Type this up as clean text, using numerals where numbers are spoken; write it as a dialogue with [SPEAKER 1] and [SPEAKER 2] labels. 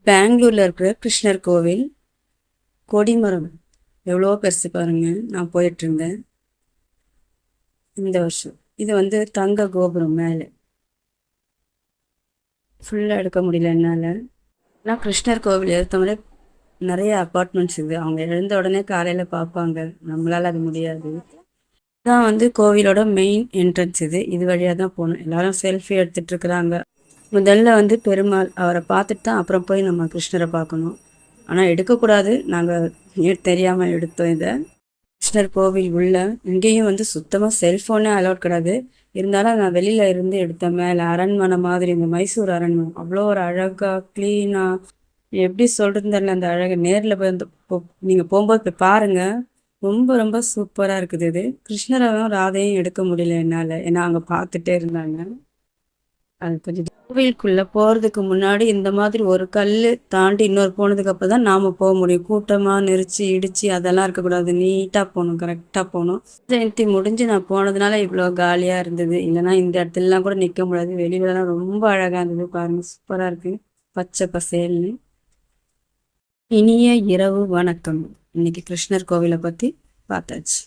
[SPEAKER 1] பெங்களூர்ல இருக்கிற கிருஷ்ணர் கோவில் கொடிமரம் எவ்வளோ பெருசு பாருங்க. நான் போயிட்டு இருந்தேன் இந்த வருஷம். இது வந்து தங்க கோபுரம் மேலே ஃபுல்லாக எடுக்க முடியல என்னால். ஆனால் கிருஷ்ணர் கோவில் எடுத்தவங்களே நிறைய அப்பார்ட்மெண்ட்ஸ் இது. அவங்க எழுந்த உடனே காலையில் பார்ப்பாங்க, நம்மளால் அது முடியாது. இதுதான் வந்து கோவிலோட மெயின் என்ட்ரன்ஸ். இது வழியாக தான் போகணும். எல்லாரும் செல்ஃபி எடுத்துகிட்டு இருக்கிறாங்க. முதல்ல வந்து பெருமாள், அவரை பார்த்துட்டு தான் அப்புறம் போய் நம்ம கிருஷ்ணரை பார்க்கணும். ஆனால் எடுக்கக்கூடாது, நாங்கள் தெரியாமல் எடுத்தோம் இதை. கிருஷ்ணர் கோவில் உள்ள இங்கேயும் வந்து சுத்தமாக செல்ஃபோனே அலோட் கிடையாது. இருந்தாலும் நான் வெளியில் இருந்து எடுத்தேன். மேலே அரண்மனை மாதிரி, இந்த மைசூர் அரண்மனை அவ்வளோ ஒரு அழகாக க்ளீனாக, எப்படி சொல்கிறதுன்னு தெரியல. அந்த அழகை நேரில் போய் நீங்கள் போகும்போது போய் பாருங்கள். ரொம்ப ரொம்ப சூப்பராக இருக்குது. இது கிருஷ்ணரும் ராதையும் எடுக்க முடியல என்னால், ஏன்னா அங்கே பார்த்துட்டே இருந்தாங்க. அது கொஞ்சம் கோவிலுக்குள்ளே போகிறதுக்கு முன்னாடி இந்த மாதிரி ஒரு கல் தாண்டி இன்னொரு போனதுக்கு அப்புறம் தான் நாம் போக முடியும். கூட்டமாக நெரிச்சு இடித்து அதெல்லாம் இருக்கக்கூடாது. நீட்டாக போகணும், கரெக்டாக போகணும். ஜெயந்தி முடிஞ்சு நான் போனதுனால இவ்வளோ காலியாக இருந்தது. இல்லைனா இந்த இடத்துலலாம் கூட நிற்க முடியாது. வெளியிலலாம் ரொம்ப அழகாக இருந்தது. பாருங்கள், சூப்பராக இருக்குது, பச்சை பசேல்னு. இனிய இரவு வணக்கம். இன்னைக்கு கிருஷ்ணர் கோவிலை பற்றி பார்த்தாச்சு.